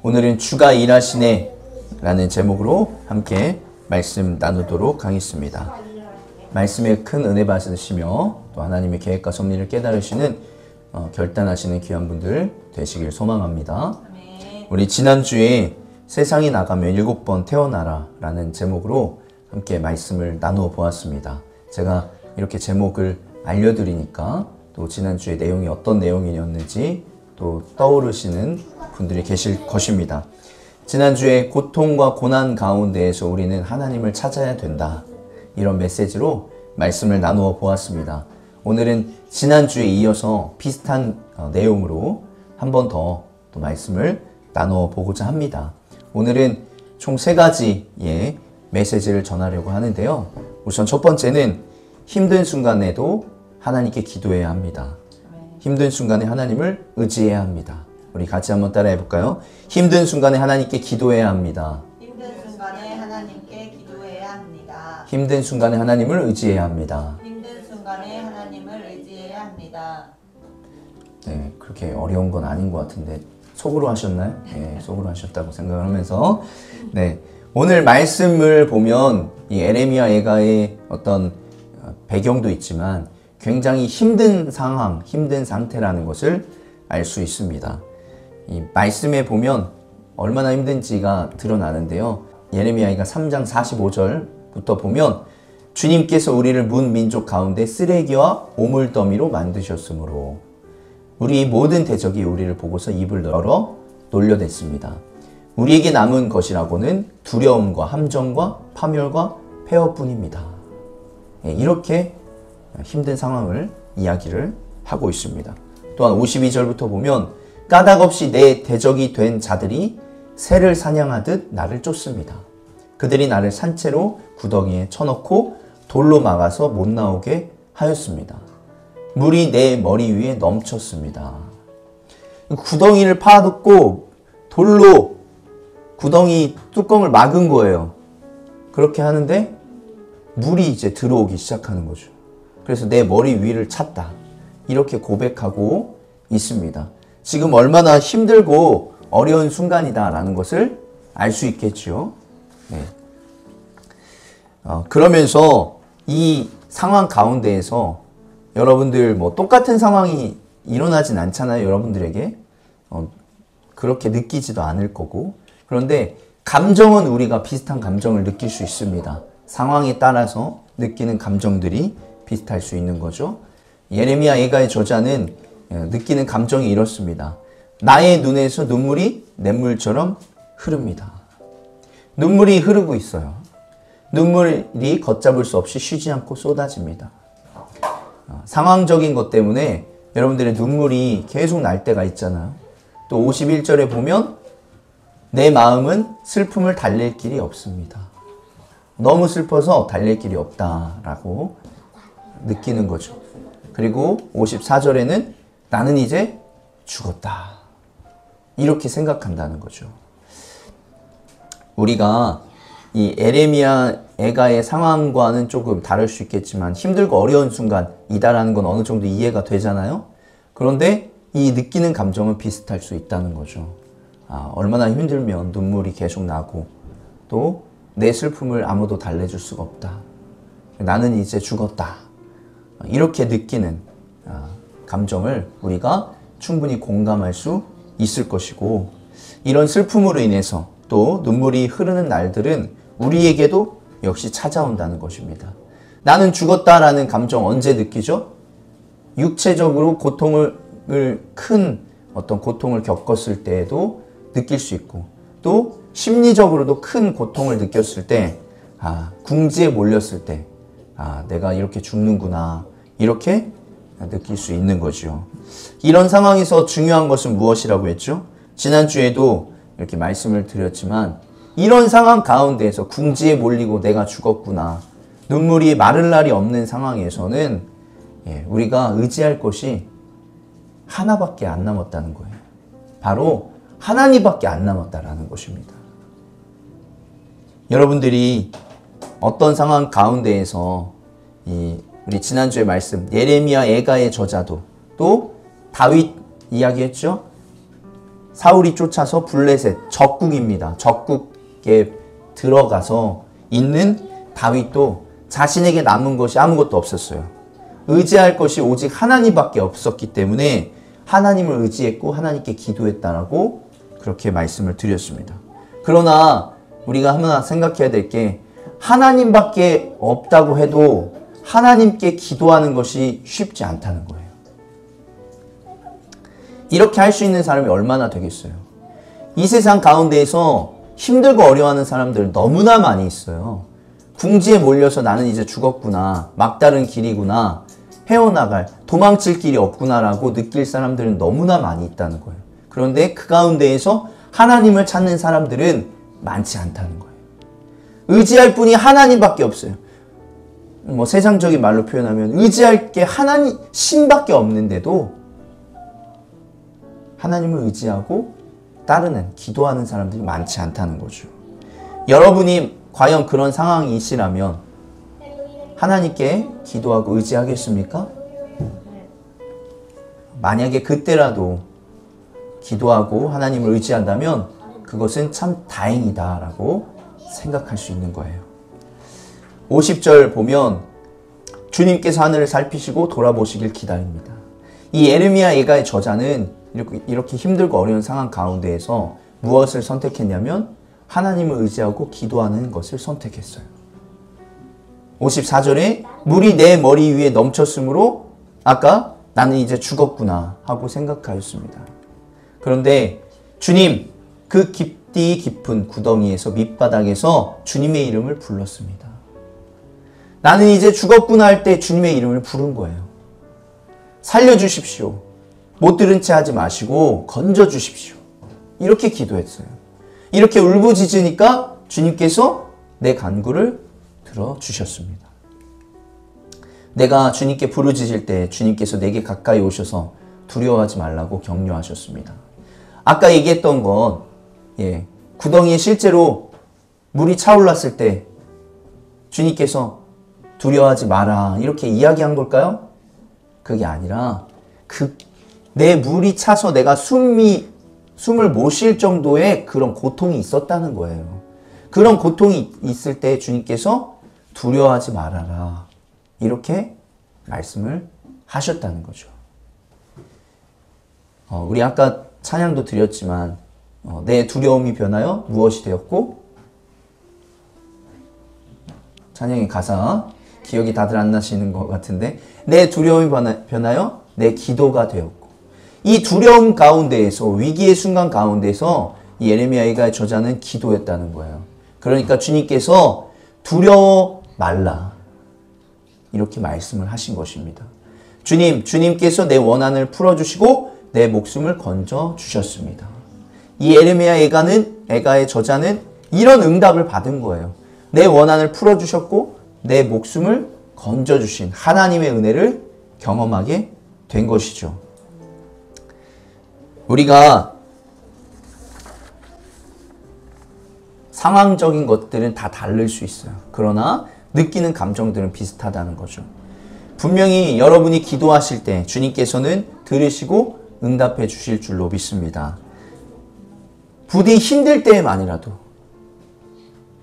오늘은 주가 일하시네 라는 제목으로 함께 말씀 나누도록 하겠습니다. 말씀에 큰 은혜 받으시며 또 하나님의 계획과 섭리를 깨달으시는 결단하시는 귀한 분들 되시길 소망합니다. 우리 지난주에 세상이 나가면 7번 태어나라 라는 제목으로 함께 말씀을 나누어 보았습니다. 제가 이렇게 제목을 알려드리니까 또 지난주에 내용이 어떤 내용이었는지 또 떠오르시는 분들이 계실 것입니다. 지난주에 고통과 고난 가운데에서 우리는 하나님을 찾아야 된다. 이런 메시지로 말씀을 나누어 보았습니다. 오늘은 지난주에 이어서 비슷한 내용으로 한 번 더 또 말씀을 나누어 보고자 합니다. 오늘은 총 3가지의 메시지를 전하려고 하는데요. 우선 첫 번째는 힘든 순간에도 하나님께 기도해야 합니다. 힘든 순간에 하나님을 의지해야 합니다. 우리 같이 한번 따라해 볼까요? 힘든 순간에 하나님께 기도해야 합니다. 힘든 순간에 하나님께 기도해야 합니다. 힘든 순간에 하나님을 의지해야 합니다. 힘든 순간에 하나님을 의지해야 합니다. 네, 그렇게 어려운 건 아닌 것 같은데 속으로 하셨나요? 네, 속으로 하셨다고 생각을 하면서 네, 오늘 말씀을 보면 이 에레미야 애가의 어떤 배경도 있지만 굉장히 힘든 상황, 힘든 상태라는 것을 알 수 있습니다. 이 말씀에 보면 얼마나 힘든지가 드러나는데요. 예레미야가 3장 45절부터 보면 주님께서 우리를 문 민족 가운데 쓰레기와 오물더미로 만드셨으므로 우리 모든 대적이 우리를 보고서 입을 열어 놀려댔습니다. 우리에게 남은 것이라고는 두려움과 함정과 파멸과 폐허뿐입니다. 이렇게 힘든 상황을 이야기를 하고 있습니다. 또한 52절부터 보면 까닭없이 내 대적이 된 자들이 새를 사냥하듯 나를 쫓습니다. 그들이 나를 산채로 구덩이에 쳐넣고 돌로 막아서 못 나오게 하였습니다. 물이 내 머리 위에 넘쳤습니다. 구덩이를 파놓고 돌로 구덩이 뚜껑을 막은 거예요. 그렇게 하는데 물이 이제 들어오기 시작하는 거죠. 그래서 내 머리 위를 찼다. 이렇게 고백하고 있습니다. 지금 얼마나 힘들고 어려운 순간이다라는 것을 알 수 있겠죠. 네. 그러면서 이 상황 가운데에서 여러분들 뭐 똑같은 상황이 일어나진 않잖아요. 여러분들에게. 그렇게 느끼지도 않을 거고. 그런데 감정은 우리가 비슷한 감정을 느낄 수 있습니다. 상황에 따라서 느끼는 감정들이 비슷할 수 있는 거죠. 예레미야 애가의 저자는 느끼는 감정이 이렇습니다. 나의 눈에서 눈물이 냇물처럼 흐릅니다. 눈물이 흐르고 있어요. 눈물이 걷잡을 수 없이 쉬지 않고 쏟아집니다. 상황적인 것 때문에 여러분들의 눈물이 계속 날 때가 있잖아요. 또 51절에 보면 내 마음은 슬픔을 달랠 길이 없습니다. 너무 슬퍼서 달랠 길이 없다라고 느끼는 거죠. 그리고 54절에는 나는 이제 죽었다. 이렇게 생각한다는 거죠. 우리가 이 에레미야 애가의 상황과는 조금 다를 수 있겠지만 힘들고 어려운 순간이다라는 건 어느 정도 이해가 되잖아요. 그런데 이 느끼는 감정은 비슷할 수 있다는 거죠. 얼마나 힘들면 눈물이 계속 나고 또 내 슬픔을 아무도 달래줄 수가 없다. 나는 이제 죽었다. 이렇게 느끼는 감정을 우리가 충분히 공감할 수 있을 것이고 이런 슬픔으로 인해서 또 눈물이 흐르는 날들은 우리에게도 역시 찾아온다는 것입니다. 나는 죽었다라는 감정 언제 느끼죠? 육체적으로 큰 어떤 고통을 겪었을 때에도 느낄 수 있고 또 심리적으로도 큰 고통을 느꼈을 때 궁지에 몰렸을 때 내가 이렇게 죽는구나 이렇게 느낄 수 있는 거죠. 이런 상황에서 중요한 것은 무엇이라고 했죠? 지난주에도 이렇게 말씀을 드렸지만 이런 상황 가운데에서 궁지에 몰리고 내가 죽었구나 눈물이 마를 날이 없는 상황에서는 우리가 의지할 것이 하나밖에 안 남았다는 거예요. 바로 하나님밖에 안 남았다라는 것입니다. 여러분들이 어떤 상황 가운데에서 우리 지난주에 말씀 예레미야 애가의 저자도 또 다윗 이야기했죠. 사울이 쫓아서 블레셋, 적국입니다. 적국에 들어가서 있는 다윗도 자신에게 남은 것이 아무것도 없었어요. 의지할 것이 오직 하나님밖에 없었기 때문에 하나님을 의지했고 하나님께 기도했다라고 그렇게 말씀을 드렸습니다. 그러나 우리가 하나 생각해야 될 게 하나님밖에 없다고 해도 하나님께 기도하는 것이 쉽지 않다는 거예요. 이렇게 할 수 있는 사람이 얼마나 되겠어요? 이 세상 가운데에서 힘들고 어려워하는 사람들 너무나 많이 있어요. 궁지에 몰려서 나는 이제 죽었구나, 막다른 길이구나, 헤어나갈, 도망칠 길이 없구나라고 느낄 사람들은 너무나 많이 있다는 거예요. 그런데 그 가운데에서 하나님을 찾는 사람들은 많지 않다는 거예요. 의지할 분이 하나님밖에 없어요. 뭐 세상적인 말로 표현하면 의지할 게 하나님, 신밖에 없는데도 하나님을 의지하고 따르는, 기도하는 사람들이 많지 않다는 거죠. 여러분이 과연 그런 상황이시라면 하나님께 기도하고 의지하겠습니까? 만약에 그때라도 기도하고 하나님을 의지한다면 그것은 참 다행이다라고 생각할 수 있는 거예요. 50절 보면 주님께서 하늘을 살피시고 돌아보시길 기다립니다. 이 예레미야 예가의 저자는 이렇게 힘들고 어려운 상황 가운데에서 무엇을 선택했냐면 하나님을 의지하고 기도하는 것을 선택했어요. 54절에 물이 내 머리 위에 넘쳤으므로 아까 나는 이제 죽었구나 하고 생각하였습니다. 그런데 주님, 그 깊디 깊은 구덩이에서 밑바닥에서 주님의 이름을 불렀습니다. 나는 이제 죽었구나 할 때 주님의 이름을 부른 거예요. 살려주십시오. 못 들은 채 하지 마시고 건져주십시오. 이렇게 기도했어요. 이렇게 울부짖으니까 주님께서 내 간구를 들어주셨습니다. 내가 주님께 부르짖을 때 주님께서 내게 가까이 오셔서 두려워하지 말라고 격려하셨습니다. 아까 얘기했던 건 구덩이에 실제로 물이 차올랐을 때 주님께서 두려워하지 마라 이렇게 이야기한 걸까요? 그게 아니라 내 물이 차서 내가 숨을 못 쉴 정도의 그런 고통이 있었다는 거예요. 그런 고통이 있을 때 주님께서 두려워하지 말아라 이렇게 말씀을 하셨다는 거죠. 우리 아까 찬양도 드렸지만 내 두려움이 변하여 무엇이 되었고, 찬양의 가사 기억이 다들 안 나시는 것 같은데, 내 두려움이 변하여 내 기도가 되었고, 이 두려움 가운데에서, 위기의 순간 가운데서 이 예레미야 예가의 저자는 기도했다는 거예요. 그러니까 주님께서 두려워 말라 이렇게 말씀을 하신 것입니다. 주님께서 내 원한을 풀어주시고 내 목숨을 건져주셨습니다. 이 예레미야 예가의 저자는 이런 응답을 받은 거예요. 내 원한을 풀어주셨고 내 목숨을 건져주신 하나님의 은혜를 경험하게 된 것이죠. 우리가 상황적인 것들은 다 다를 수 있어요. 그러나 느끼는 감정들은 비슷하다는 거죠. 분명히 여러분이 기도하실 때 주님께서는 들으시고 응답해 주실 줄로 믿습니다. 부디 힘들 때만이라도,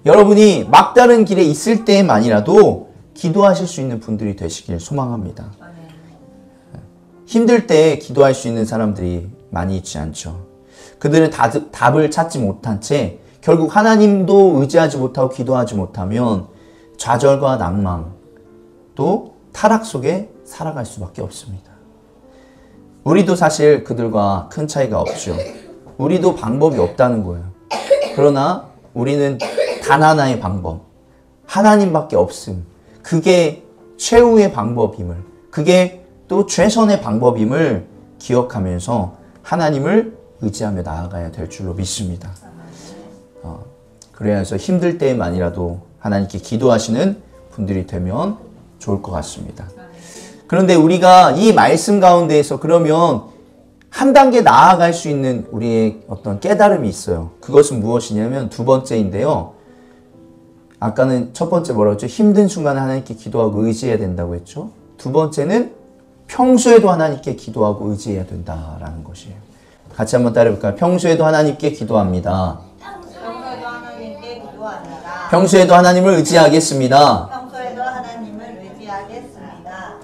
여러분이 막다른 길에 있을 때만이라도 기도하실 수 있는 분들이 되시길 소망합니다. 힘들 때 기도할 수 있는 사람들이 많이 있지 않죠. 그들은 답을 찾지 못한 채 결국 하나님도 의지하지 못하고 기도하지 못하면 좌절과 낭망 또 타락 속에 살아갈 수밖에 없습니다. 우리도 사실 그들과 큰 차이가 없죠. 우리도 방법이 없다는 거예요. 그러나 우리는 단 하나의 방법, 하나님밖에 없음, 그게 최후의 방법임을, 그게 또 최선의 방법임을 기억하면서 하나님을 의지하며 나아가야 될 줄로 믿습니다. 그래서 힘들 때만이라도 하나님께 기도하시는 분들이 되면 좋을 것 같습니다. 그런데 우리가 이 말씀 가운데에서 그러면 한 단계 나아갈 수 있는 우리의 어떤 깨달음이 있어요. 그것은 무엇이냐면 두 번째인데요. 아까는 첫 번째 뭐라고 했죠? 힘든 순간에 하나님께 기도하고 의지해야 된다고 했죠. 두 번째는 평소에도 하나님께 기도하고 의지해야 된다라는 것이에요. 같이 한번 따라해볼까요? 평소에도 하나님께 기도합니다. 평소에도 하나님께 기도합니다. 평소에도 하나님을 의지하겠습니다. 평소에도 하나님을 의지하겠습니다.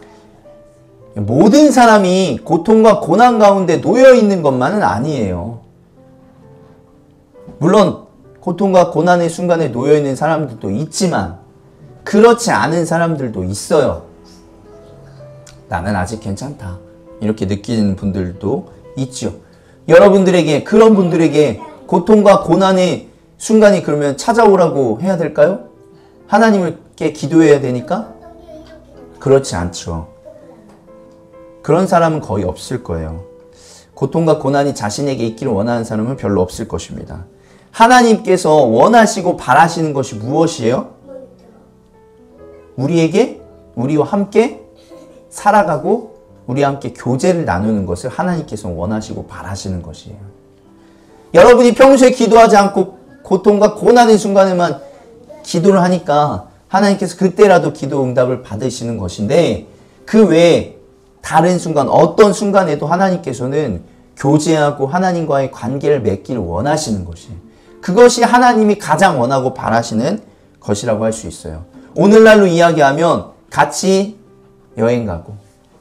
모든 사람이 고통과 고난 가운데 놓여 있는 것만은 아니에요. 물론 고통과 고난의 순간에 놓여 있는 사람들도 있지만 그렇지 않은 사람들도 있어요. 나는 아직 괜찮다. 이렇게 느끼는 분들도 있죠. 여러분들에게, 그런 분들에게 고통과 고난의 순간이 그러면 찾아오라고 해야 될까요? 하나님께 기도해야 되니까? 그렇지 않죠. 그런 사람은 거의 없을 거예요. 고통과 고난이 자신에게 있기를 원하는 사람은 별로 없을 것입니다. 하나님께서 원하시고 바라시는 것이 무엇이에요? 우리에게, 우리와 함께 살아가고 우리와 함께 교제를 나누는 것을 하나님께서 원하시고 바라시는 것이에요. 여러분이 평소에 기도하지 않고 고통과 고난의 순간에만 기도를 하니까 하나님께서 그때라도 기도 응답을 받으시는 것인데, 그 외에 다른 순간, 어떤 순간에도 하나님께서는 교제하고 하나님과의 관계를 맺기를 원하시는 것이에요. 그것이 하나님이 가장 원하고 바라시는 것이라고 할 수 있어요. 오늘날로 이야기하면 같이 여행 가고,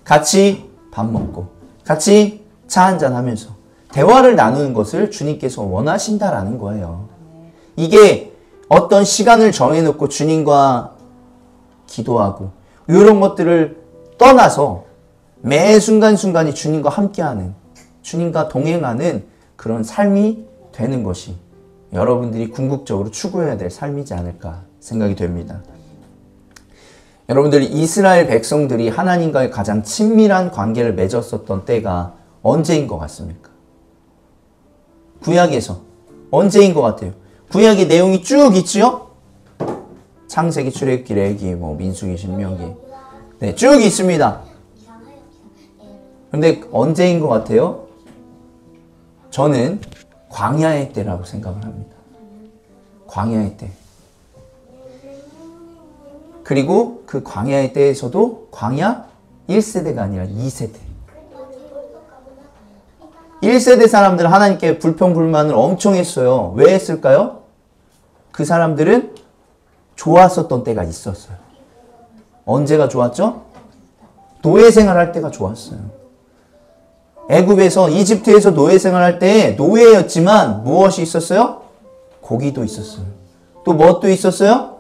같이 밥 먹고, 같이 차 한잔 하면서 대화를 나누는 것을 주님께서 원하신다라는 거예요. 이게 어떤 시간을 정해놓고 주님과 기도하고 이런 것들을 떠나서 매 순간순간이 주님과 함께하는, 주님과 동행하는 그런 삶이 되는 것이 여러분들이 궁극적으로 추구해야 될 삶이지 않을까 생각이 됩니다. 여러분들, 이스라엘 백성들이 하나님과의 가장 친밀한 관계를 맺었었던 때가 언제인 것 같습니까? 구약에서 언제인 것 같아요? 구약의 내용이 쭉 있지요? 창세기, 출애굽기, 레위기, 민수기, 신명기, 네, 쭉 있습니다. 근데 언제인 것 같아요? 저는 광야의 때라고 생각을 합니다. 광야의 때. 그리고 그 광야의 때에서도 광야 1세대가 아니라 2세대. 1세대 사람들은 하나님께 불평불만을 엄청 했어요. 왜 했을까요? 그 사람들은 좋았었던 때가 있었어요. 언제가 좋았죠? 노예 생활할 때가 좋았어요. 애굽에서, 이집트에서 노예 생활할 때 노예였지만 무엇이 있었어요? 고기도 있었어요. 또 무엇도 있었어요?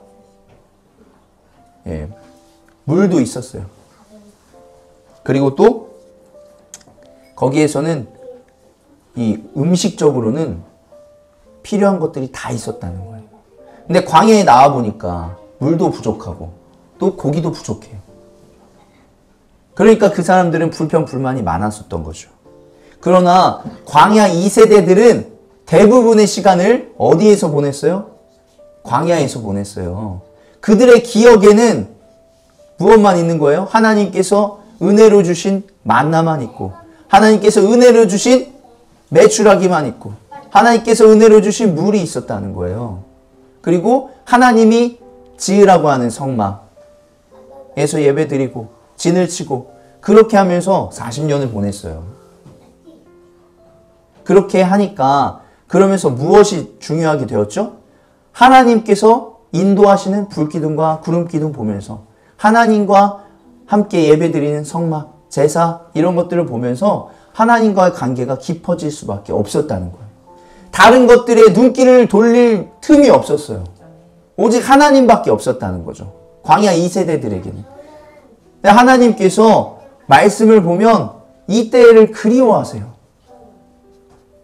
예, 물도 있었어요. 그리고 또 거기에서는 이 음식적으로는 필요한 것들이 다 있었다는 거예요. 근데 광야에 나와 보니까 물도 부족하고 또 고기도 부족해요. 그러니까 그 사람들은 불평불만이 많았었던 거죠. 그러나 광야 2세대들은 대부분의 시간을 어디에서 보냈어요? 광야에서 보냈어요. 그들의 기억에는 무엇만 있는 거예요? 하나님께서 은혜로 주신 만나만 있고, 하나님께서 은혜로 주신 메추라기만 있고, 하나님께서 은혜로 주신 물이 있었다는 거예요. 그리고 하나님이 지으라고 하는 성막에서 예배드리고 진을 치고 그렇게 하면서 40년을 보냈어요. 그렇게 하니까, 그러면서 무엇이 중요하게 되었죠? 하나님께서 인도하시는 불기둥과 구름기둥 보면서, 하나님과 함께 예배드리는 성막, 제사, 이런 것들을 보면서 하나님과의 관계가 깊어질 수밖에 없었다는 거예요. 다른 것들에 눈길을 돌릴 틈이 없었어요. 오직 하나님밖에 없었다는 거죠. 광야 2세대들에게는. 하나님께서 말씀을 보면 이 때를 그리워하세요.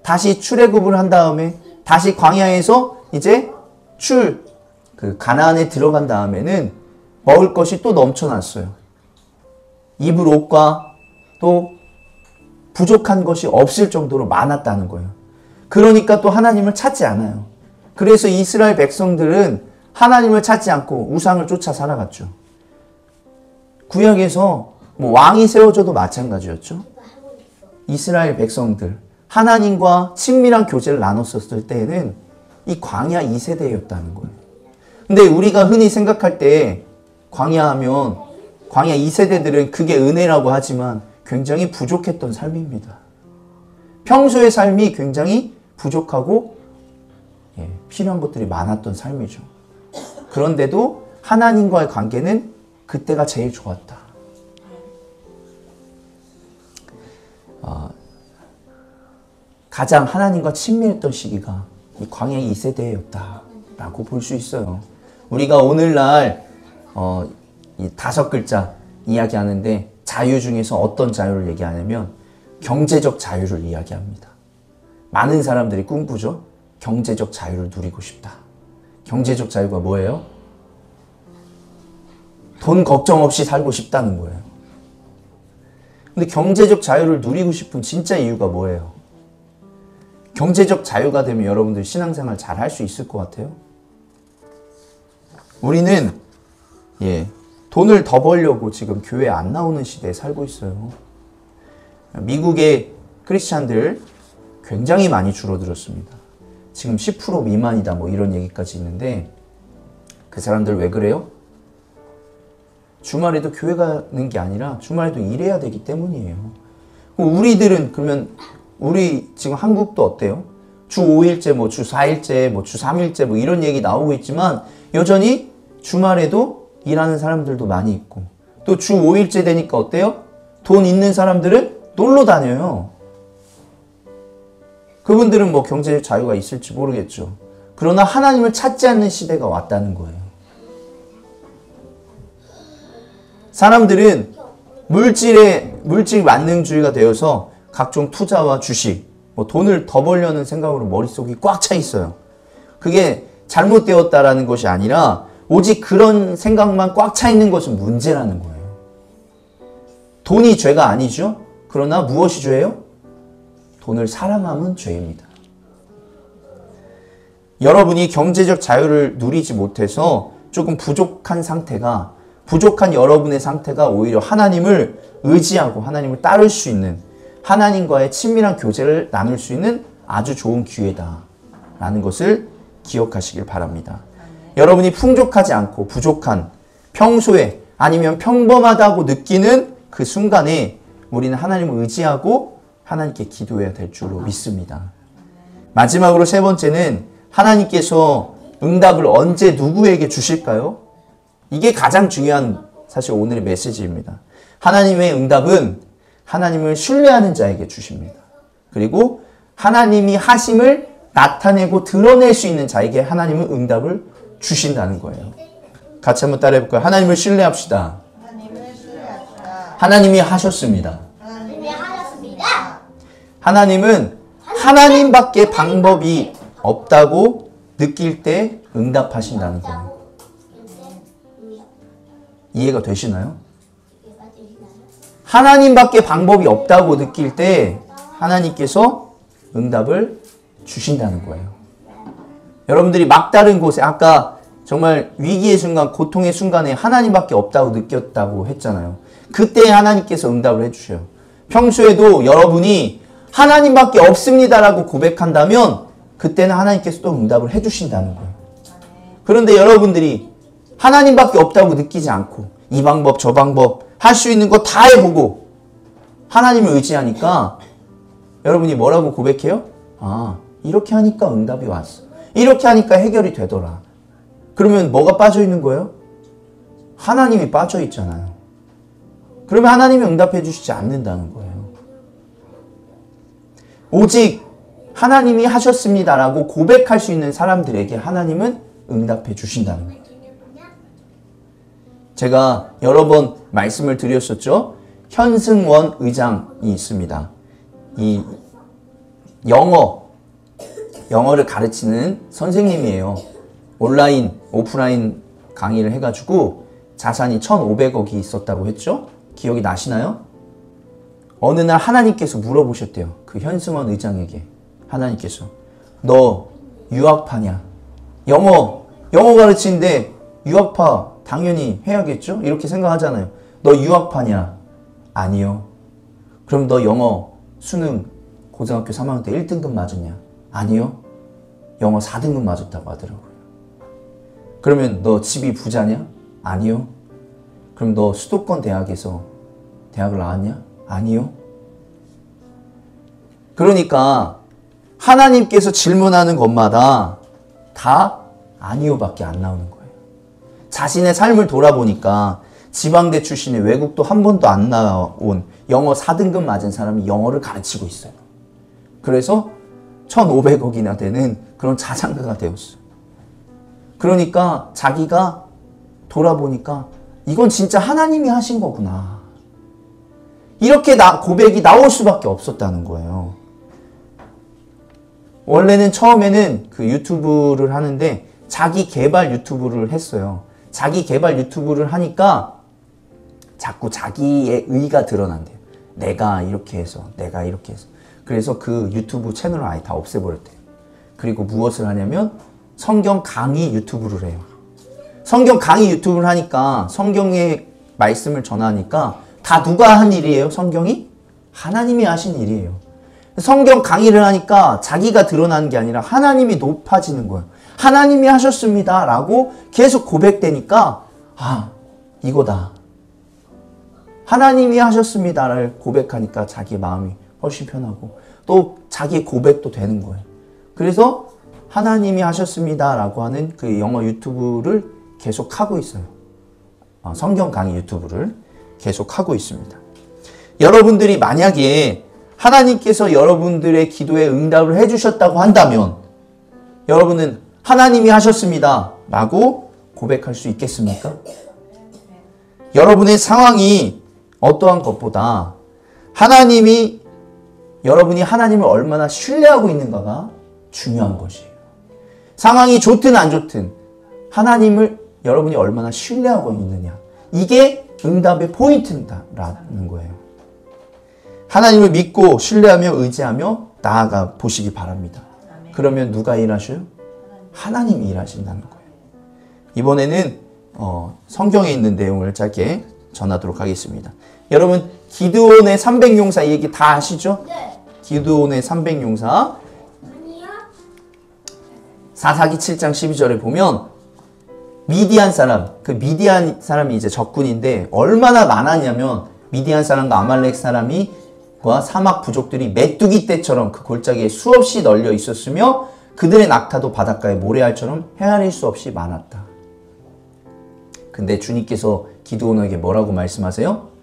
다시 출애굽을 한 다음에 다시 광야에서 이제 가나안에 들어간 다음에는 먹을 것이 또 넘쳐났어요. 입을 옷과 또 부족한 것이 없을 정도로 많았다는 거예요. 그러니까 또 하나님을 찾지 않아요. 그래서 이스라엘 백성들은 하나님을 찾지 않고 우상을 쫓아 살아갔죠. 구약에서 왕이 세워져도 마찬가지였죠. 이스라엘 백성들, 하나님과 친밀한 교제를 나눴었을 때에는 이 광야 2세대였다는 거예요. 근데 우리가 흔히 생각할 때 광야하면, 광야 2세대들은 그게 은혜라고 하지만 굉장히 부족했던 삶입니다. 평소의 삶이 굉장히 부족하고 필요한 것들이 많았던 삶이죠. 그런데도 하나님과의 관계는 그때가 제일 좋았다. 가장 하나님과 친밀했던 시기가 이 광야 2세대였다라고 볼 수 있어요. 우리가 오늘날 이 5글자 이야기하는데 자유 중에서 어떤 자유를 얘기하냐면 경제적 자유를 이야기합니다. 많은 사람들이 꿈꾸죠. 경제적 자유를 누리고 싶다. 경제적 자유가 뭐예요? 돈 걱정 없이 살고 싶다는 거예요. 근데 경제적 자유를 누리고 싶은 진짜 이유가 뭐예요? 경제적 자유가 되면 여러분들 신앙생활 잘 할 수 있을 것 같아요? 우리는 돈을 더 벌려고 지금 교회 안 나오는 시대에 살고 있어요. 미국의 크리스찬들 굉장히 많이 줄어들었습니다. 지금 10% 미만이다 뭐 이런 얘기까지 있는데 그 사람들 왜 그래요? 주말에도 교회 가는 게 아니라 주말에도 일해야 되기 때문이에요. 우리들은 그러면 우리 지금 한국도 어때요? 주 5일째, 뭐 주 4일째, 뭐 주 3일째 뭐 이런 얘기 나오고 있지만 여전히 주말에도 일하는 사람들도 많이 있고 또 주 5일째 되니까 어때요? 돈 있는 사람들은 놀러 다녀요. 그분들은 뭐 경제적 자유가 있을지 모르겠죠. 그러나 하나님을 찾지 않는 시대가 왔다는 거예요. 사람들은 물질 만능주의가 되어서 각종 투자와 주식, 뭐 돈을 더 벌려는 생각으로 머릿속이 꽉 차 있어요. 그게 잘못되었다라는 것이 아니라 오직 그런 생각만 꽉 차 있는 것은 문제라는 거예요. 돈이 죄가 아니죠. 그러나 무엇이 죄예요? 돈을 사랑함은 죄입니다. 여러분이 경제적 자유를 누리지 못해서 조금 부족한 상태가, 부족한 여러분의 상태가 오히려 하나님을 의지하고 하나님을 따를 수 있는, 하나님과의 친밀한 교제를 나눌 수 있는 아주 좋은 기회다라는 것을 기억하시길 바랍니다. 여러분이 풍족하지 않고 부족한, 평소에 아니면 평범하다고 느끼는 그 순간에 우리는 하나님을 의지하고 하나님께 기도해야 될 줄로 믿습니다. 마지막으로 세 번째는 하나님께서 응답을 언제 누구에게 주실까요? 이게 가장 중요한 사실 오늘의 메시지입니다. 하나님의 응답은 하나님을 신뢰하는 자에게 주십니다. 그리고 하나님이 하심을 나타내고 드러낼 수 있는 자에게 하나님은 응답을 주신다는 거예요. 같이 한번 따라해 볼까요? 하나님을 신뢰합시다. 하나님이 하셨습니다. 하나님은 하나님밖에 방법이 없다고 느낄 때 응답하신다는 거예요. 이해가 되시나요? 하나님밖에 방법이 없다고 느낄 때 하나님께서 응답을 주신다는 거예요. 여러분들이 막다른 곳에 아까 정말 위기의 순간, 고통의 순간에 하나님밖에 없다고 느꼈다고 했잖아요. 그때 하나님께서 응답을 해주셔요. 평소에도 여러분이 하나님밖에 없습니다라고 고백한다면 그때는 하나님께서 또 응답을 해주신다는 거예요. 그런데 여러분들이 하나님밖에 없다고 느끼지 않고 이 방법 저 방법 할 수 있는 거 다 해보고 하나님을 의지하니까 여러분이 뭐라고 고백해요? 아, 이렇게 하니까 응답이 왔어. 이렇게 하니까 해결이 되더라. 그러면 뭐가 빠져 있는 거예요? 하나님이 빠져 있잖아요. 그러면 하나님이 응답해 주시지 않는다는 거예요. 오직 하나님이 하셨습니다라고 고백할 수 있는 사람들에게 하나님은 응답해 주신다는 거예요. 제가 여러 번 말씀을 드렸었죠. 현승원 의장이 있습니다. 이 영어를 가르치는 선생님이에요. 온라인, 오프라인 강의를 해가지고 자산이 1,500억이 있었다고 했죠? 기억이 나시나요? 어느 날 하나님께서 물어보셨대요. 그 현승원 의장에게 하나님께서 너 유학파냐? 영어 가르치는데 유학파 당연히 해야겠죠? 이렇게 생각하잖아요. 너 유학파냐? 아니요. 그럼 너 영어 수능 고등학교 3학년 때 1등급 맞았냐? 아니요. 영어 4등급 맞았다고 하더라고요. 그러면 너 집이 부자냐? 아니요. 그럼 너 수도권 대학에서 대학을 나왔냐? 아니요. 그러니까 하나님께서 질문하는 것마다 다 아니요밖에 안 나오는 거예요. 자신의 삶을 돌아보니까 지방대 출신의 외국도 한 번도 안 나온 영어 4등급 맞은 사람이 영어를 가르치고 있어요. 그래서 1,500억이나 되는 그런 자장가가 되었어요. 그러니까 자기가 돌아보니까 이건 진짜 하나님이 하신 거구나. 이렇게 고백이 나올 수밖에 없었다는 거예요. 원래는 처음에는 그 유튜브를 하는데 자기 개발 유튜브를 했어요. 자기 개발 유튜브를 하니까 자꾸 자기의 의가 드러난대요. 내가 이렇게 해서, 내가 이렇게 해서. 그래서 그 유튜브 채널을 아예 다 없애버렸대요. 그리고 무엇을 하냐면 성경 강의 유튜브를 해요. 성경 강의 유튜브를 하니까 성경의 말씀을 전하니까 다 누가 한 일이에요? 성경이? 하나님이 하신 일이에요. 성경 강의를 하니까 자기가 드러나는 게 아니라 하나님이 높아지는 거예요. 하나님이 하셨습니다 라고 계속 고백되니까 아, 이거다. 하나님이 하셨습니다를 고백하니까 자기 마음이 훨씬 편하고 또 자기의 고백도 되는 거예요. 그래서 하나님이 하셨습니다 라고 하는 그 영어 유튜브를 계속 하고 있어요. 성경 강의 유튜브를 계속 하고 있습니다. 여러분들이 만약에 하나님께서 여러분들의 기도에 응답을 해주셨다고 한다면 여러분은 하나님이 하셨습니다 라고 고백할 수 있겠습니까? 여러분의 상황이 어떠한 것보다 여러분이 하나님을 얼마나 신뢰하고 있는가가 중요한 것이에요. 상황이 좋든 안 좋든 하나님을 여러분이 얼마나 신뢰하고 있느냐. 이게 응답의 포인트라는 거예요. 하나님을 믿고 신뢰하며 의지하며 나아가 보시기 바랍니다. 그러면 누가 일하셔요? 하나님이 일하신다는 거예요. 이번에는 성경에 있는 내용을 짧게 전하도록 하겠습니다. 여러분 기드온의 300용사 이 얘기 다 아시죠? 네. 기드온의 300용사 아니요. 사사기 7장 12절에 보면 미디안 사람이 이제 적군인데 얼마나 많았냐면 미디안 사람과 아말렉 사람과 사막 부족들이 메뚜기 떼처럼 그 골짜기에 수없이 널려 있었으며 그들의 낙타도 바닷가의 모래알처럼 헤아릴 수 없이 많았다. 근데 주님께서 기드온에게 뭐라고 말씀하세요?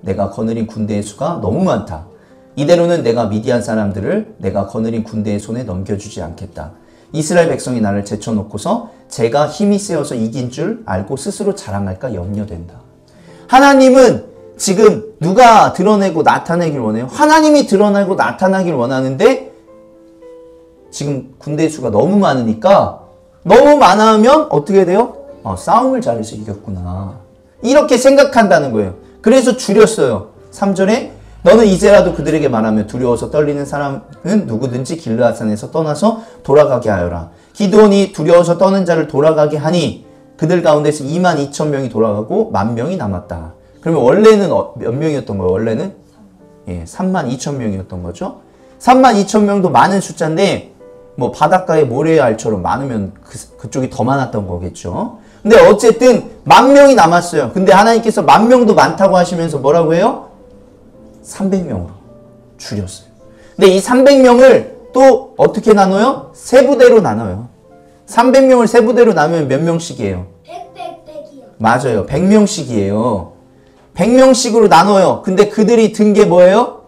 내가 거느린 군대의 수가 너무 많다. 이대로는 내가 미디안 사람들을 내가 거느린 군대의 손에 넘겨주지 않겠다. 이스라엘 백성이 나를 제쳐놓고서 제가 힘이 세어서 이긴 줄 알고 스스로 자랑할까 염려된다. 하나님은 지금 누가 드러내고 나타내길 원해요? 하나님이 드러내고 나타나길 원하는데 지금 군대 수가 너무 많으니까 너무 많으면 어떻게 돼요? 싸움을 잘해서 이겼구나. 이렇게 생각한다는 거예요. 그래서 줄였어요. 3절에 너는 이제라도 그들에게 말하며 두려워서 떨리는 사람은 누구든지 길르앗산에서 떠나서 돌아가게 하여라. 기드온이 두려워서 떠는 자를 돌아가게 하니 그들 가운데서 22,000명이 돌아가고 10,000명이 남았다. 그러면 원래는 몇 명이었던 거예요? 원래는 32,000명이었던 거죠. 32,000명도 많은 숫자인데 뭐 바닷가에 모래알처럼 많으면 그쪽이 더 많았던 거겠죠. 근데 어쨌든 10,000명이 남았어요. 근데 하나님께서 10,000명도 많다고 하시면서 뭐라고 해요? 300명으로 줄였어요. 근데 이 300명을 또 어떻게 나눠요? 세 부대로 나눠요. 300명을 세 부대로 나누면 몇 명씩이에요? 100이요. 맞아요. 100명씩이에요. 100명씩으로 나눠요. 근데 그들이 든 게 뭐예요?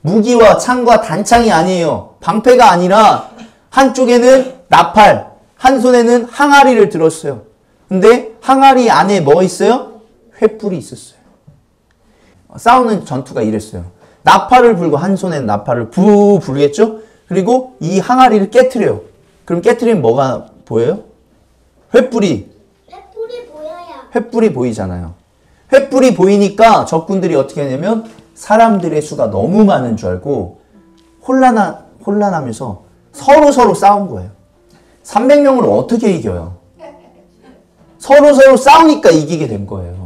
무기와 창과 단창이 아니에요. 방패가 아니라 한쪽에는 나팔, 한 손에는 항아리를 들었어요. 근데 항아리 안에 뭐 있어요? 횃불이 있었어요. 싸우는 전투가 이랬어요. 나팔을 불고 한 손에는 나팔을 불겠죠? 그리고 이 항아리를 깨트려요. 그럼 깨트리면 뭐가 보여요? 횃불이 보여요. 횃불이 보이잖아요. 횃불이 보이니까 적군들이 어떻게 하냐면 사람들의 수가 너무 많은 줄 알고 혼란하면서 서로 싸운 거예요. 300명을 어떻게 이겨요? 서로 싸우니까 이기게 된 거예요.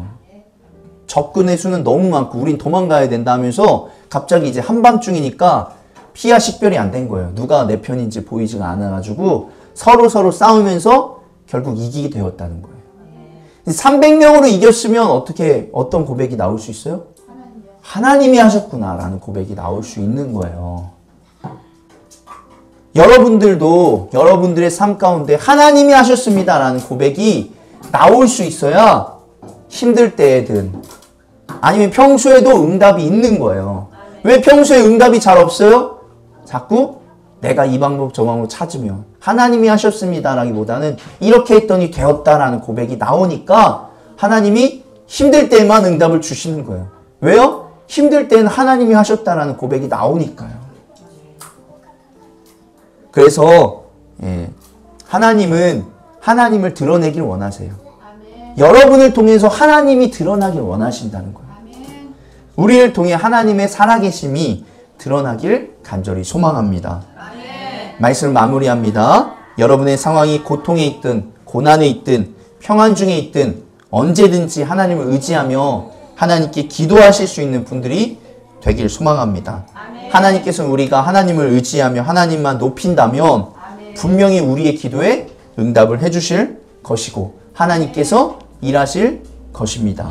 적군의 수는 너무 많고 우린 도망가야 된다 하면서 갑자기 이제 한밤중이니까 피하 식별이 안 된 거예요. 누가 내 편인지 보이지가 않아가지고 서로 싸우면서 결국 이기게 되었다는 거예요. 300명으로 이겼으면 어떤 고백이 나올 수 있어요? 하나님이 하셨구나 라는 고백이 나올 수 있는 거예요. 여러분들도 여러분들의 삶 가운데 하나님이 하셨습니다라는 고백이 나올 수 있어야 힘들 때든 아니면 평소에도 응답이 있는 거예요. 왜 평소에 응답이 잘 없어요? 자꾸 내가 이 방법 저 방법 찾으면 하나님이 하셨습니다라기보다는 이렇게 했더니 되었다라는 고백이 나오니까 하나님이 힘들 때만 응답을 주시는 거예요. 왜요? 힘들 때는 하나님이 하셨다라는 고백이 나오니까요. 그래서 하나님은 하나님을 드러내길 원하세요. 여러분을 통해서 하나님이 드러나길 원하신다는 거예요. 우리를 통해 하나님의 살아계심이 드러나길 간절히 소망합니다. 말씀을 마무리합니다. 여러분의 상황이 고통에 있든 고난에 있든 평안 중에 있든 언제든지 하나님을 의지하며 하나님께 기도하실 수 있는 분들이 되길 소망합니다. 하나님께서는 우리가 하나님을 의지하며 하나님만 높인다면 분명히 우리의 기도에 응답을 해주실 것이고 하나님께서 일하실 것입니다.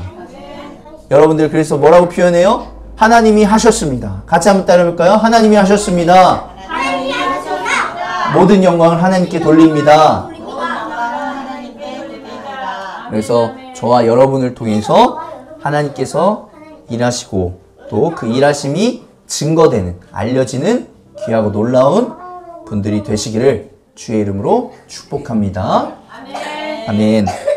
여러분들 그래서 뭐라고 표현해요? 하나님이 하셨습니다. 같이 한번 따라해볼까요? 하나님이 하셨습니다. 모든 영광을 하나님께 돌립니다. 그래서 저와 여러분을 통해서 하나님께서 일하시고 또 그 일하심이 증거되는 알려지는 귀하고 놀라운 분들이 되시기를 주의 이름으로 축복합니다. 아멘.